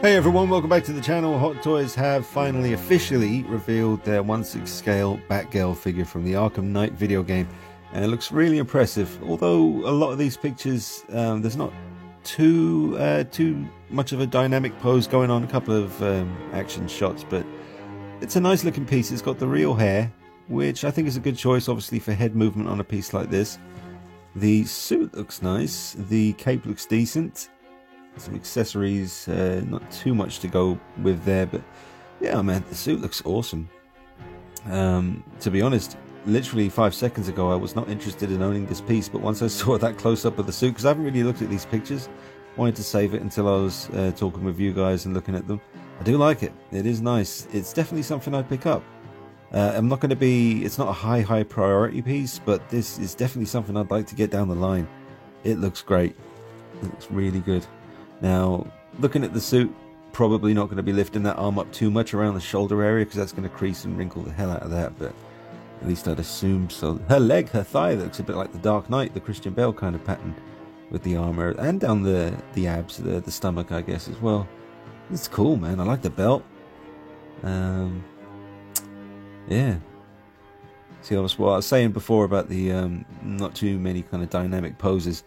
Hey everyone, welcome back to the channel. Hot Toys have finally officially revealed their 1/6 scale Batgirl figure from the Arkham Knight video game, and it looks really impressive. Although a lot of these pictures, there's not too much of a dynamic pose going on. A couple of action shots, but it's a nice looking piece. It's got the real hair, which I think is a good choice, obviously, for head movement on a piece like this. The suit looks nice. The cape looks decent. Some accessories, not too much to go with there, but yeah, man, the suit looks awesome. To be honest, literally 5 seconds ago I was not interested in owning this piece, but once I saw that close-up of the suit, because I haven't really looked at these pictures, wanted to save it until I was talking with you guys and looking at them. I do like it. It is nice. It's definitely something I'd pick up. I'm not going to be, it's not a high priority piece, but this is definitely something I'd like to get down the line. It looks great. It looks really good. Now, looking at the suit, probably not going to be lifting that arm up too much around the shoulder area, because that's going to crease and wrinkle the hell out of that, but at least I'd assume so. Her leg, her thigh, looks a bit like the Dark Knight, the Christian Bale kind of pattern with the armor, and down the abs, the stomach, I guess, as well. It's cool, man. I like the belt. Yeah. See, what I was saying before about the not too many kind of dynamic poses.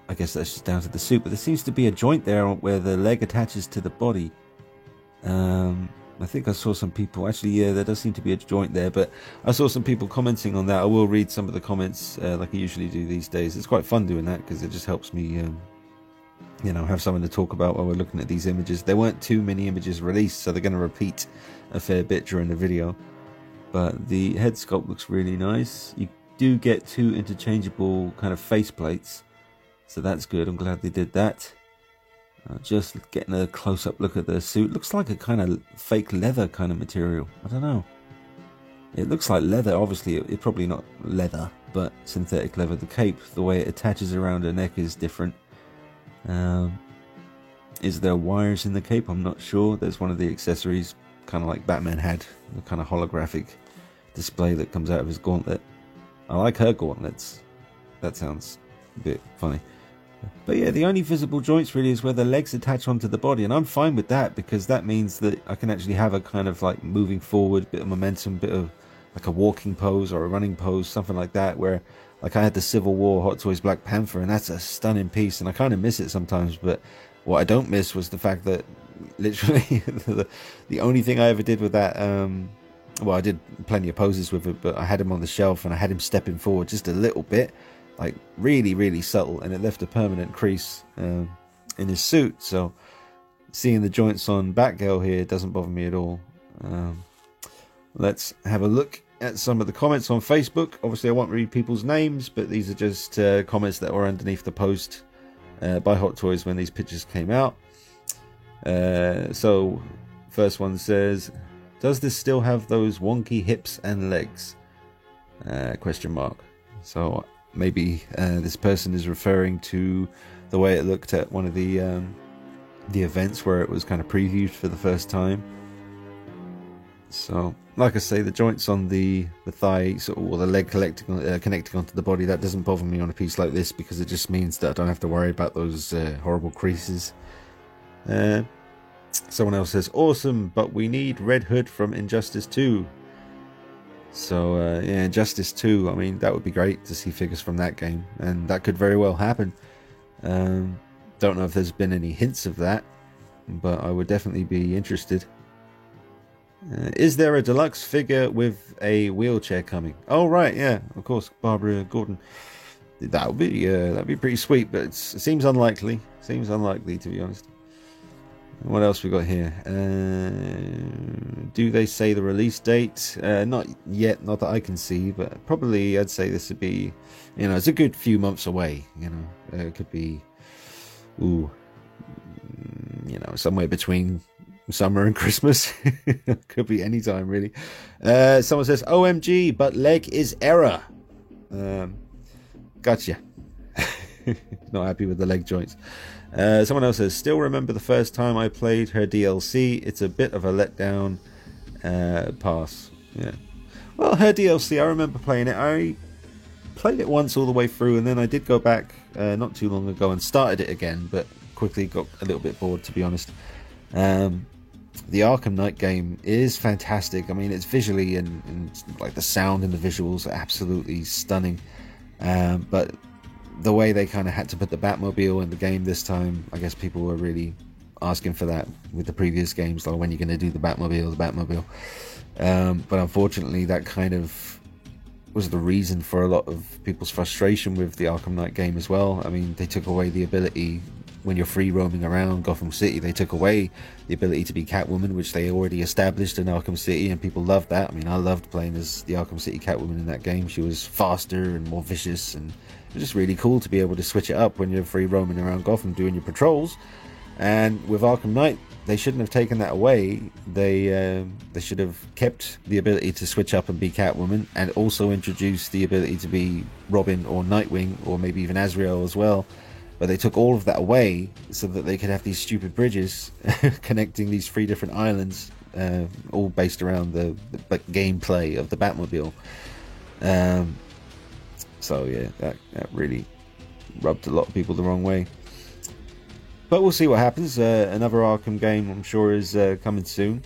I guess that's just down to the suit, but there seems to be a joint there where the leg attaches to the body. I think I saw some people, actually, yeah, there does seem to be a joint there, but I saw some people commenting on that. I will read some of the comments like I usually do these days. It's quite fun doing that because it just helps me, you know, have something to talk about while we're looking at these images. There weren't too many images released, so they're going to repeat a fair bit during the video. But the head sculpt looks really nice. You do get two interchangeable kind of face plates. So that's good. I'm glad they did that. Just getting a close-up look at the suit. Looks like a kind of fake leather kind of material. I don't know. It looks like leather. Obviously, it's probably not leather, but synthetic leather. The cape, the way it attaches around her neck is different. Is there wires in the cape? I'm not sure. There's one of the accessories, kind of like Batman had. The kind of holographic display that comes out of his gauntlet. I like her gauntlets. That sounds a bit funny. But yeah, the only visible joints really is where the legs attach onto the body, and I'm fine with that because that means that I can actually have a kind of like moving forward, bit of momentum, bit of like a walking pose or a running pose, something like that, where like I had the Civil War Hot Toys Black Panther, and that's a stunning piece, and I kind of miss it sometimes. But what I don't miss was the fact that literally the only thing I ever did with that, well, I did plenty of poses with it, but I had him on the shelf and I had him stepping forward just a little bit, like really subtle, and it left a permanent crease in his suit. So seeing the joints on Batgirl here doesn't bother me at all. Let's have a look at some of the comments on Facebook. Obviously I won't read people's names, but these are just comments that were underneath the post by Hot Toys when these pictures came out. So first one says, does this still have those wonky hips and legs? Question mark. So maybe this person is referring to the way it looked at one of the events where it was kind of previewed for the first time. So, like I say, the joints on the thigh, sort of, or the leg connecting onto the body, that doesn't bother me on a piece like this because it just means that I don't have to worry about those horrible creases. Someone else says, awesome, but we need Red Hood from Injustice 2. So yeah, Injustice 2, I mean, that would be great to see figures from that game, and that could very well happen. Don't know if there's been any hints of that, but I would definitely be interested. Is there a deluxe figure with a wheelchair coming? Oh right, yeah, of course, Barbara Gordon. That would be that'd be pretty sweet, but it seems unlikely. Seems unlikely, to be honest. What else we got here? Do they say the release date? Not yet, not that I can see, but probably I'd say this would be, you know, it's a good few months away. You know, it could be, you know, somewhere between summer and Christmas. Could be any time really. Someone says, OMG, but leg is error. Gotcha. Not happy with the leg joints. Someone else says, still remember the first time I played her DLC. It's a bit of a letdown. Pass. Yeah. Well, her DLC, I remember playing it. I played it once all the way through, and then I did go back not too long ago and started it again, but quickly got a little bit bored, to be honest. The Arkham Knight game is fantastic. I mean, it's visually and like the sound and the visuals are absolutely stunning. But the way they kind of had to put the Batmobile in the game this time, I guess people were really asking for that with the previous games, like when you're going to do the Batmobile. But unfortunately, that kind of was the reason for a lot of people's frustration with the Arkham Knight game as well. I mean, they took away the ability, when you're free roaming around Gotham City, they took away the ability to be Catwoman, which they already established in Arkham City, and people loved that. I mean, I loved playing as the Arkham City Catwoman in that game. She was faster and more vicious, and it was just really cool to be able to switch it up when you're free roaming around Gotham doing your patrols. And with Arkham Knight, they shouldn't have taken that away. They should have kept the ability to switch up and be Catwoman, and also introduced the ability to be Robin or Nightwing, or maybe even Azrael as well. But they took all of that away so that they could have these stupid bridges connecting these 3 different islands, all based around the gameplay of the Batmobile. So yeah, that really rubbed a lot of people the wrong way. But we'll see what happens. Another Arkham game, I'm sure, is coming soon.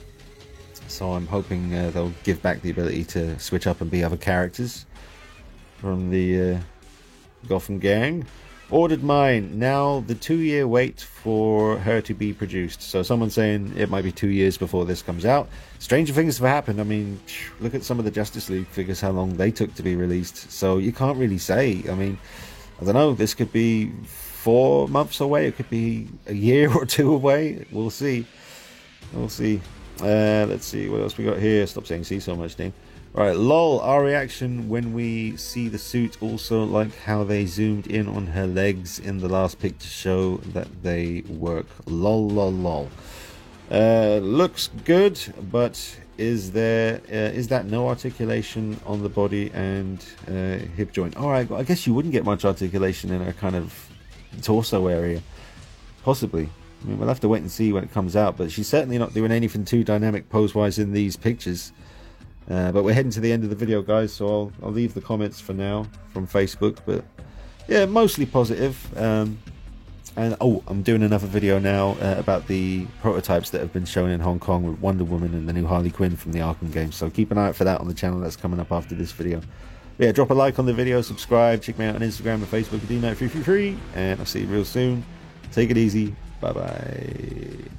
So I'm hoping they'll give back the ability to switch up and be other characters from the Gotham gang. Ordered mine. Now the 2-year wait for her to be produced. So someone's saying it might be 2 years before this comes out. Stranger things have happened. I mean, look at some of the Justice League figures, how long they took to be released. So you can't really say. I mean, I don't know. This could be 4 months away. It could be a year or 2 away. We'll see. We'll see. Let's see what else we got here. Stop saying see so much, Dean. Right, lol, our reaction when we see the suit. Also like how they zoomed in on her legs in the last pic to show that they work. Lol, lol, lol. Looks good, but is that no articulation on the body and hip joint? Alright, I guess you wouldn't get much articulation in a kind of torso area. Possibly. I mean, we'll have to wait and see when it comes out, but she's certainly not doing anything too dynamic pose-wise in these pictures. But we're heading to the end of the video, guys, so I'll leave the comments for now from Facebook. But yeah, mostly positive. And oh, I'm doing another video now about the prototypes that have been shown in Hong Kong with Wonder Woman and the new Harley Quinn from the Arkham game. So keep an eye out for that on the channel. That's coming up after this video. But yeah, drop a like on the video, subscribe, check me out on Instagram and Facebook at DKnight333, and I'll see you real soon. Take it easy. Bye bye.